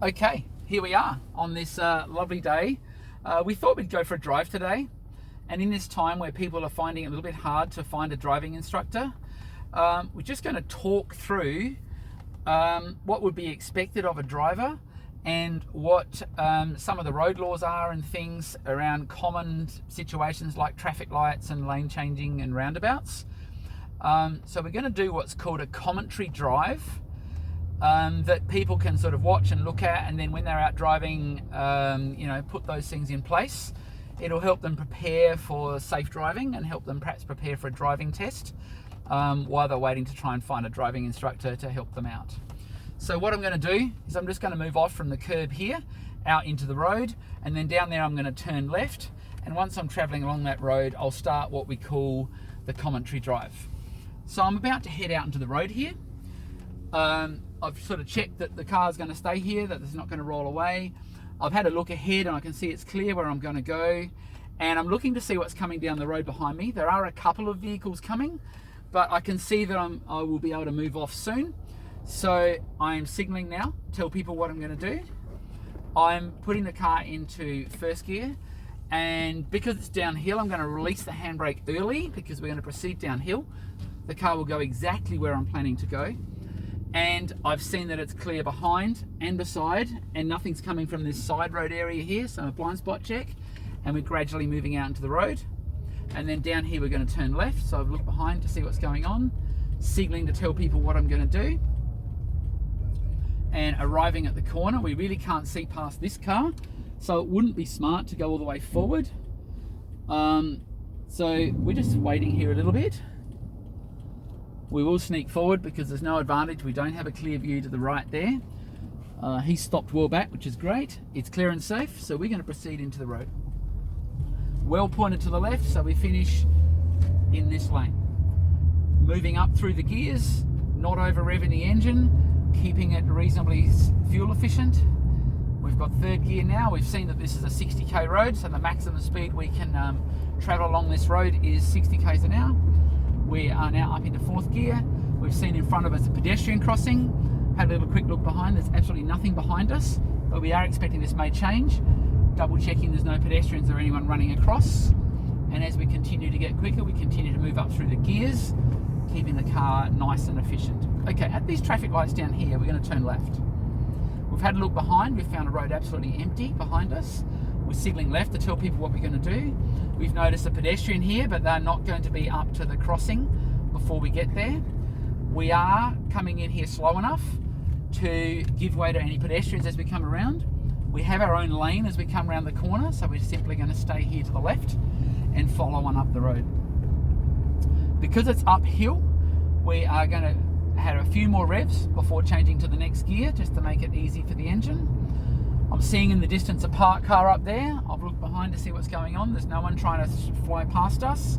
Okay, here we are on this lovely day. We thought we'd go for a drive today, and in this time where people are finding it a little bit hard to find a driving instructor, we're just going to talk through what would be expected of a driver and what some of the road laws are and things around common situations like traffic lights and lane changing and roundabouts. So we're going to do what's called a commentary drive. That people can sort of watch and look at, and then when they're out driving, put those things in place. It'll help them prepare for safe driving and help them perhaps prepare for a driving test while they're waiting to try and find a driving instructor to help them out. So what I'm going to do is I'm just going to move off from the curb here out into the road, and then down there I'm going to turn left, and once I'm traveling along that road I'll start what we call the commentary drive. So I'm about to head out into the road here. I've sort of checked that the car's going to stay here, that it's not going to roll away. I've had a look ahead and I can see it's clear where I'm going to go, and I'm looking to see what's coming down the road behind me. There are a couple of vehicles coming, but I can see that I will be able to move off soon. So I'm signaling now, tell people what I'm going to do. I'm putting the car into first gear, and because it's downhill I'm going to release the handbrake early because we're going to proceed downhill. The car will go exactly where I'm planning to go. And I've seen that it's clear behind and beside, and nothing's coming from this side road area here, so a blind spot check, and we're gradually moving out into the road. And then down here we're going to turn left, so I've looked behind to see what's going on, signaling to tell people what I'm going to do. And arriving at the corner, we really can't see past this car, so it wouldn't be smart to go all the way forward. So we're just waiting here a little bit. We will sneak forward because there's no advantage. We don't have a clear view to the right there. He's stopped well back, which is great. It's clear and safe, so we're going to proceed into the road. Well pointed to the left, so we finish in this lane. Moving up through the gears, not over revving the engine, keeping it reasonably fuel efficient. We've got third gear now. We've seen that this is a 60k road, so the maximum speed we can travel along this road is 60 k's an hour. We are now up into fourth gear. We've seen in front of us a pedestrian crossing. Had a little quick look behind. There's absolutely nothing behind us, but we are expecting this may change. Double checking there's no pedestrians or anyone running across. And as we continue to get quicker, we continue to move up through the gears, keeping the car nice and efficient. Okay, at these traffic lights down here, we're going to turn left. We've had a look behind. We've found a road absolutely empty behind us. We're signaling left to tell people what we're going to do. We've noticed a pedestrian here, but they're not going to be up to the crossing before we get there. We are coming in here slow enough to give way to any pedestrians as we come around. We have our own lane as we come around the corner, so we're simply going to stay here to the left and follow on up the road. Because it's uphill, we are going to have a few more revs before changing to the next gear, just to make it easy for the engine. I'm seeing in the distance a parked car up there. I've looked behind to see what's going on. There's no one trying to fly past us.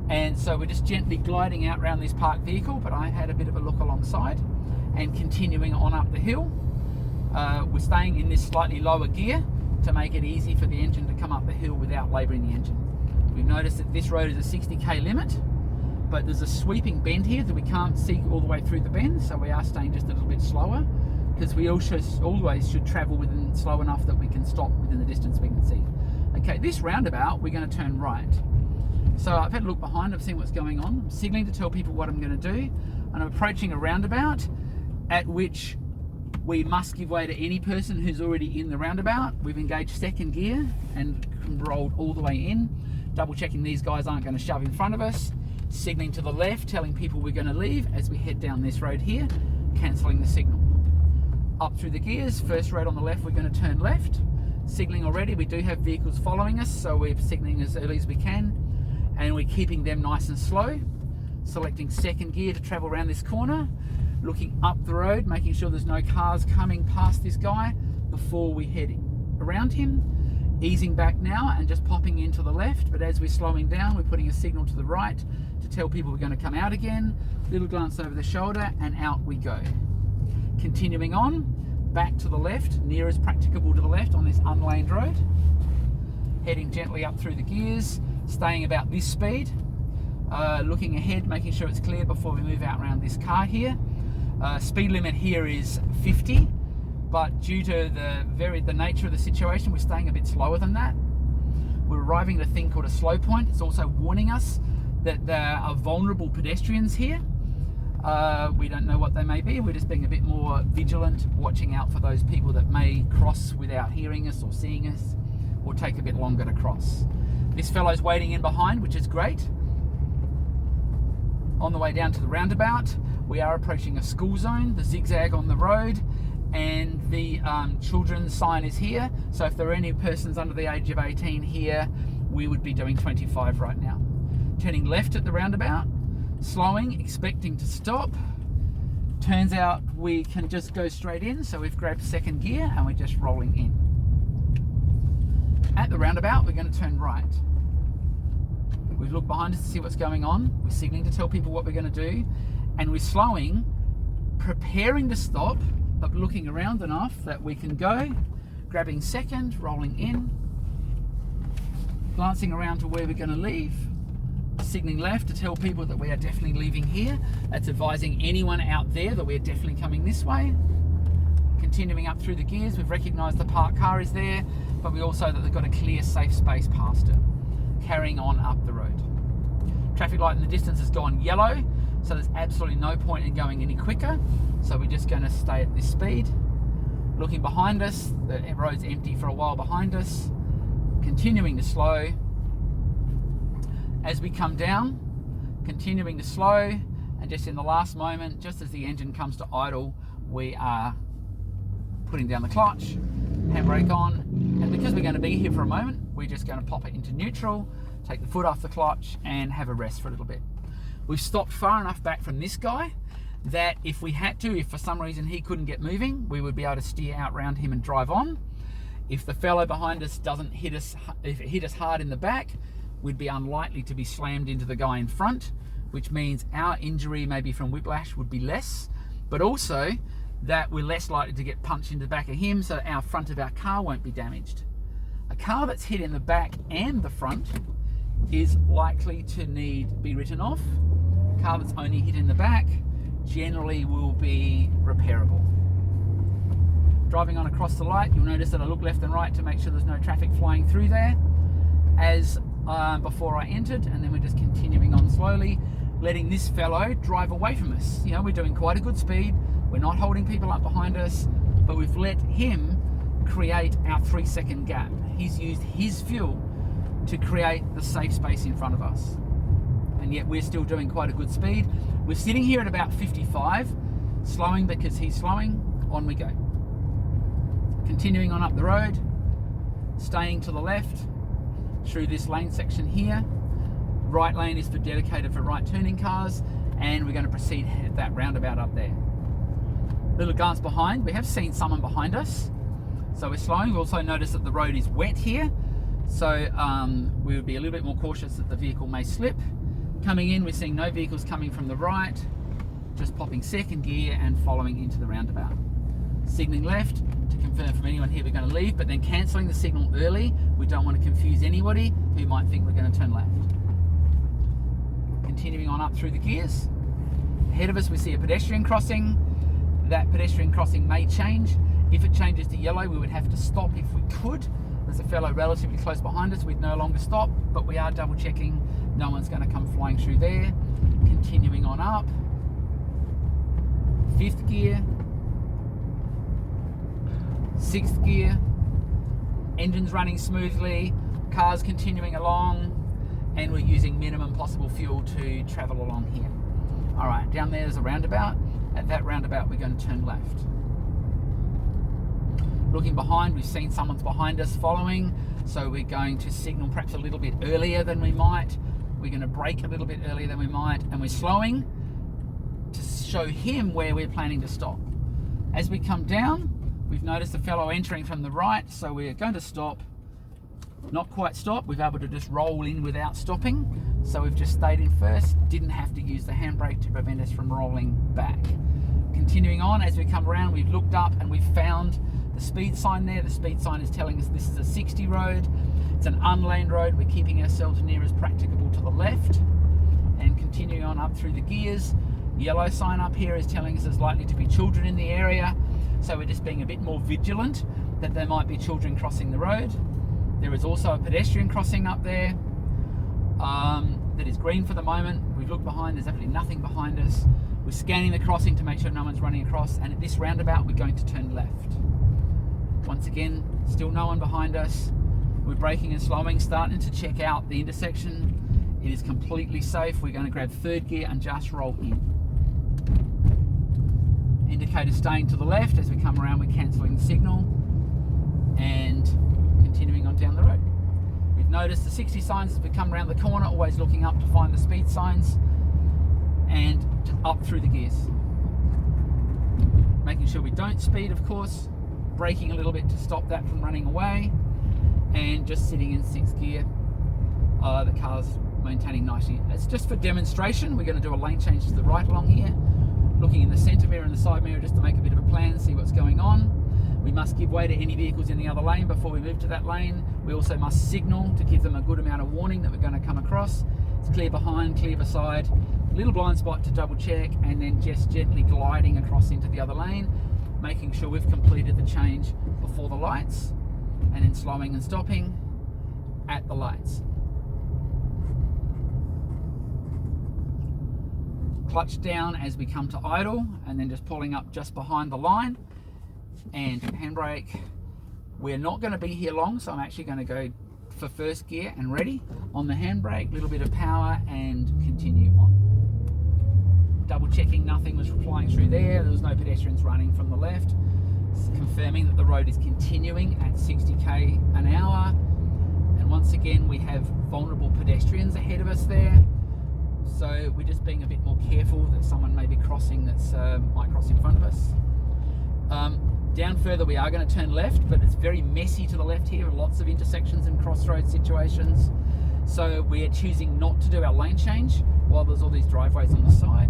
And so we're just gently gliding out around this parked vehicle, but I had a bit of a look alongside and continuing on up the hill. We're staying in this slightly lower gear to make it easy for the engine to come up the hill without labouring the engine. We've noticed that this road is a 60k limit, but there's a sweeping bend here that we can't see all the way through the bend, so we are staying just a little bit slower, because we also always should travel within slow enough that we can stop within the distance we can see. Okay, this roundabout, we're going to turn right. So I've had a look behind, I've seen what's going on. I'm signaling to tell people what I'm going to do, and I'm approaching a roundabout at which we must give way to any person who's already in the roundabout. We've engaged second gear and rolled all the way in, double checking these guys aren't going to shove in front of us, signaling to the left, telling people we're going to leave as we head down this road here, cancelling the signal. Up through the gears, first road on the left, we're going to turn left. Signaling already, we do have vehicles following us, so we're signaling as early as we can, and we're keeping them nice and slow. Selecting second gear to travel around this corner, looking up the road, making sure there's no cars coming past this guy before we head around him. Easing back now and just popping into the left, but as we're slowing down, we're putting a signal to the right to tell people we're going to come out again. Little glance over the shoulder, and out we go. Continuing on, back to the left, near as practicable to the left on this unlaned road. Heading gently up through the gears, staying about this speed. Looking ahead, making sure it's clear before we move out around this car here. Speed limit here is 50. but due to the nature of the situation, we're staying a bit slower than that. We're arriving at a thing called a slow point. It's also warning us that there are vulnerable pedestrians here. We don't know what they may be. We're just being a bit more vigilant, watching out for those people that may cross without hearing us or seeing us, or take a bit longer to cross. This fellow's waiting in behind, which is great. On the way down to the roundabout, we are approaching a school zone, the zigzag on the road, and the children's sign is here. So if there are any persons under the age of 18 here, we would be doing 25 right now. Turning left at the roundabout, slowing, expecting to stop. Turns out we can just go straight in, so we've grabbed second gear and we're just rolling in. At the roundabout, we're going to turn right. We've looked behind us to see what's going on. We're signaling to tell people what we're going to do, and we're slowing, preparing to stop, but looking around enough that we can go, grabbing second, rolling in, glancing around to where we're going to leave, signaling left to tell people that we are definitely leaving here. That's advising anyone out there that we're definitely coming this way. Continuing up through the gears, we've recognised the parked car is there, but we also that they've got a clear, safe space past it. Carrying on up the road. Traffic light in the distance has gone yellow, so there's absolutely no point in going any quicker. So we're just going to stay at this speed. Looking behind us, the road's empty for a while behind us. Continuing to slow. As we come down, continuing to slow, and just in the last moment, just as the engine comes to idle, we are putting down the clutch, handbrake on, and because we're going to be here for a moment, we're just going to pop it into neutral, take the foot off the clutch, and have a rest for a little bit. We've stopped far enough back from this guy that if we had to, if for some reason he couldn't get moving, we would be able to steer out round him and drive on. If the fellow behind us doesn't hit us, if it hit us hard in the back, we'd be unlikely to be slammed into the guy in front, which means our injury maybe from whiplash would be less, but also that we're less likely to get punched into the back of him, so our front of our car won't be damaged. A car that's hit in the back and the front is likely to be written off. A car that's only hit in the back generally will be repairable. Driving on across the light, you'll notice that I look left and right to make sure there's no traffic flying through there as before I entered, and then we're just continuing on slowly, letting this fellow drive away from us. You know, we're doing quite a good speed. We're not holding people up behind us, but we've let him create our 3-second gap. He's used his fuel to create the safe space in front of us. And yet we're still doing quite a good speed. We're sitting here at about 55, slowing because he's slowing. On we go. Continuing on up the road, staying to the left through this lane section here. Right lane is dedicated for right turning cars, and we're going to proceed at that roundabout up there. Little glance behind, we have seen someone behind us, so we're slowing. We also notice that the road is wet here, so we would be a little bit more cautious that the vehicle may slip. Coming in, we're seeing no vehicles coming from the right, just popping second gear and following into the roundabout. Signaling left to confirm from anyone here we're going to leave, but then cancelling the signal early. We don't want to confuse anybody who might think we're going to turn left. Continuing on up through the gears. Ahead of us we see a pedestrian crossing. That pedestrian crossing may change. If it changes to yellow, we would have to stop if we could. There's a fellow relatively close behind us, we'd no longer stop, but we are double checking no one's going to come flying through there. Continuing on up. 5th gear. 6th gear. Engines running smoothly, cars continuing along, and we're using minimum possible fuel to travel along here. All right, down there's a roundabout. At that roundabout, we're going to turn left. Looking behind, we've seen someone's behind us following, so we're going to signal perhaps a little bit earlier than we might. We're going to brake a little bit earlier than we might, and we're slowing to show him where we're planning to stop. As we come down, we've noticed a fellow entering from the right, so we're going to stop. Not quite stop, we've been able to just roll in without stopping. So we've just stayed in first, didn't have to use the handbrake to prevent us from rolling back. Continuing on, as we come around, we've looked up and we've found the speed sign there. The speed sign is telling us this is a 60 road. It's an unlaned road. We're keeping ourselves near as practicable to the left. And continuing on up through the gears, yellow sign up here is telling us there's likely to be children in the area. so we're just being a bit more vigilant that there might be children crossing the road. There is also a pedestrian crossing up there that is green for the moment. We've looked behind, there's absolutely nothing behind us. We're scanning the crossing to make sure no one's running across, and at this roundabout we're going to turn left. Once again, still no one behind us. We're braking and slowing, starting to check out the intersection. It is completely safe. We're going to grab third gear and just roll in. Indicator staying to the left. As we come around, we're cancelling the signal and continuing on down the road. We've noticed the 60 signs as we come around the corner, always looking up to find the speed signs, and up through the gears. Making sure we don't speed, of course, braking a little bit to stop that from running away, and just sitting in 6th gear. The car's maintaining nicely. It's just for demonstration. We're going to do a lane change to the right along here, looking in the centre mirror and the side mirror just to make a bit of a plan, see what's going on. We must give way to any vehicles in the other lane before we move to that lane. We also must signal to give them a good amount of warning that we're going to come across. It's clear behind, clear beside, little blind spot to double check, and then just gently gliding across into the other lane, making sure we've completed the change before the lights, and then slowing and stopping at the lights. Clutch down as we come to idle, and then just pulling up just behind the line, and handbrake. We're not going to be here long, so I'm actually going to go for first gear and ready on the handbrake, little bit of power, and continue on. Double checking nothing was flying through there was no pedestrians running from the left. Confirming that the road is continuing at 60 an hour, and once again we have vulnerable pedestrians ahead of us there, so we're just being a bit more careful that someone may be crossing that's might cross in front of us. Down further we are going to turn left, but it's very messy to the left here, lots of intersections and crossroads situations, so we're choosing not to do our lane change while there's all these driveways on the side,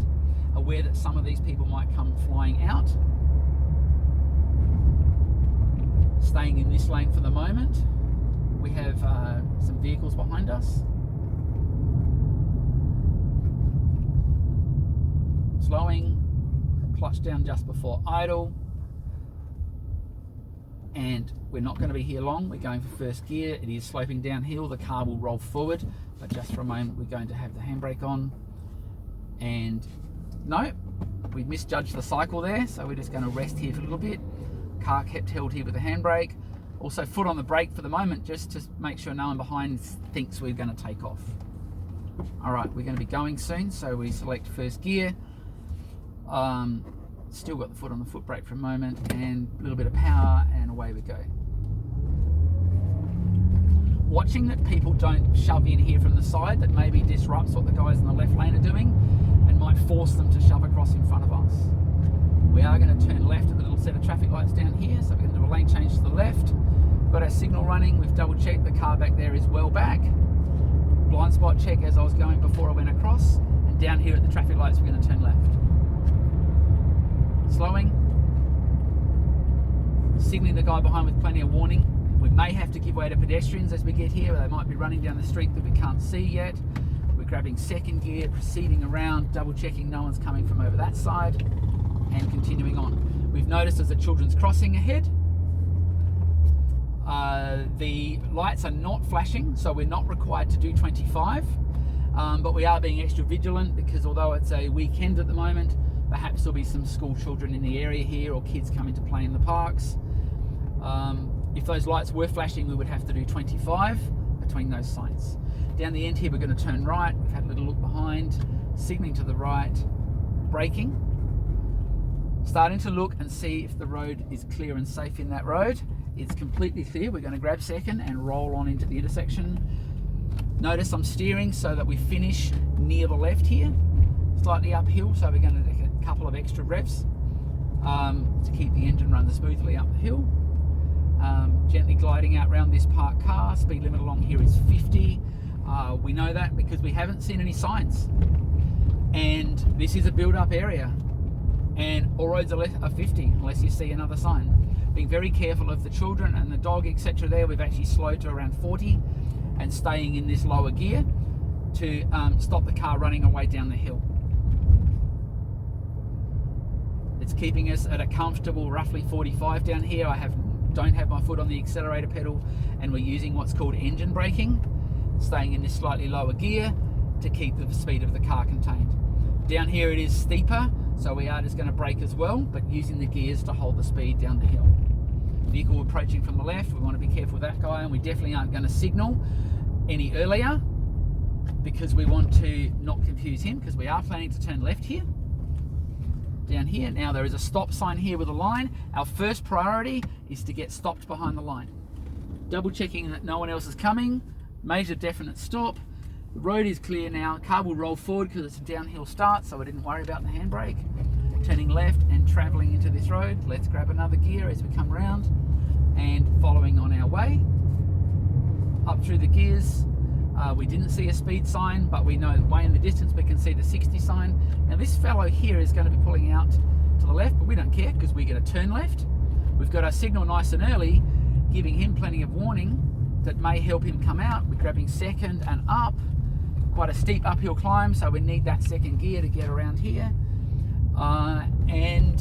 aware that some of these people might come flying out. Staying in this lane for the moment. We have some vehicles behind us. Slowing, clutch down just before idle, and we're not going to be here long. We're going for first gear. It is sloping downhill. The car will roll forward, but just for a moment we're going to have the handbrake on, and no, we misjudged the cycle there, so we're just going to rest here for a little bit. Car kept held here with the handbrake. Also foot on the brake for the moment, just to make sure no one behind thinks we're going to take off. Alright, we're going to be going soon, so we select first gear. Still got the foot on the foot brake for a moment, and a little bit of power, and away we go. Watching that people don't shove in here from the side, that maybe disrupts what the guys in the left lane are doing and might force them to shove across in front of us. We are going to turn left at the little set of traffic lights down here, so we're going to do a lane change to the left. Got our signal running, we've double checked the car back there is well back. Blind spot check as I was going before I went across, and down here at the traffic lights we're going to turn left. Slowing, signalling the guy behind with plenty of warning. We may have to give way to pedestrians as we get here, they might be running down the street that we can't see yet. We're grabbing second gear, proceeding around, double checking no one's coming from over that side, and continuing on. We've noticed there's a children's crossing ahead. The lights are not flashing, so we're not required to do 25, but we are being extra vigilant because although it's a weekend at the moment, perhaps there'll be some school children in the area here or kids coming to play in the parks. If those lights were flashing, we would have to do 25 between those signs. Down the end here we're going to turn right. We've had a little look behind, signalling to the right, braking, starting to look and see if the road is clear and safe in that road. It's completely clear. We're going to grab second and roll on into the intersection. Notice I'm steering so that we finish near the left here, slightly uphill, so we're going to take a couple of extra revs to keep the engine running smoothly up the hill. Gently gliding out around this parked car. Speed limit along here is 50. We know that because we haven't seen any signs, and this is a build-up area, and all roads are 50 unless you see another sign. Being very careful of the children and the dog, etc. There, we've actually slowed to around 40 and staying in this lower gear to stop the car running away down the hill. The It's keeping us at a comfortable roughly 45 down here. Don't have my foot on the accelerator pedal, and we're using what's called engine braking, staying in this slightly lower gear to keep the speed of the car contained. Down here it is steeper, so we are just going to brake as well, but using the gears to hold the speed down the hill. Vehicle approaching from the left, we want to be careful of that guy, and we definitely aren't going to signal any earlier because we want to not confuse him, because we are planning to turn left here. Down here, now there is a stop sign here with a line. Our first priority is to get stopped behind the line. Double checking that no one else is coming. Major definite stop. The road is clear now. Car will roll forward because it's a downhill start, so I didn't worry about the handbrake. Turning left and travelling into this road. Let's grab another gear as we come round and following on our way. Up through the gears. We didn't see a speed sign, but we know way in the distance we can see the 60 sign. Now this fellow here is going to be pulling out to the left, but we don't care because we're going to turn left. We've got our signal nice and early, giving him plenty of warning that may help him come out. We're grabbing second and up. Quite a steep uphill climb, so we need that second gear to get around here. And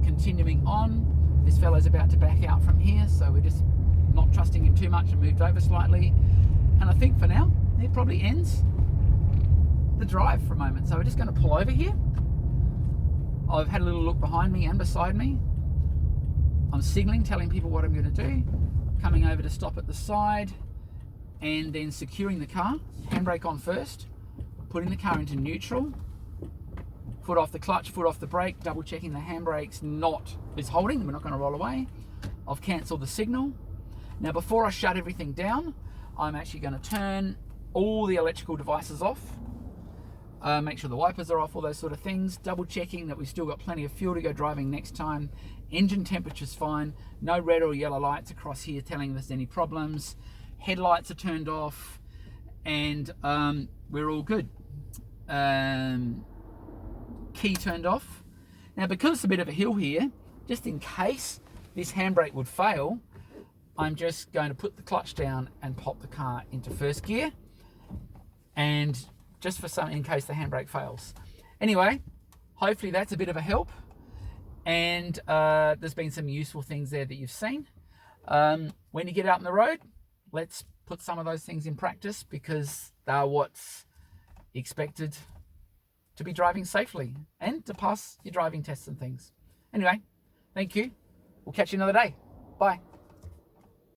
continuing on, this fellow's about to back out from here, so we're just not trusting him too much and moved over slightly. And I think for now, it probably ends the drive for a moment. So we're just going to pull over here. I've had a little look behind me and beside me. I'm signaling, telling people what I'm going to do. Coming over to stop at the side and then securing the car. Handbrake on first. Putting the car into neutral. Foot off the clutch, foot off the brake. Double checking the handbrake's is holding. We're not going to roll away. I've cancelled the signal. Now before I shut everything down, I'm actually going to turn all the electrical devices off, make sure the wipers are off, all those sort of things, double checking that we've still got plenty of fuel to go driving next time. Engine temperature's fine, no red or yellow lights across here telling us any problems. Headlights are turned off, and we're all good. Key turned off. Now because it's a bit of a hill here, just in case this handbrake would fail, I'm just going to put the clutch down and pop the car into first gear, and just in case the handbrake fails. Anyway, hopefully that's a bit of a help, and there's been some useful things there that you've seen. When you get out on the road, let's put some of those things in practice, because they're what's expected to be driving safely and to pass your driving tests and things. Anyway, thank you. We'll catch you another day. Bye.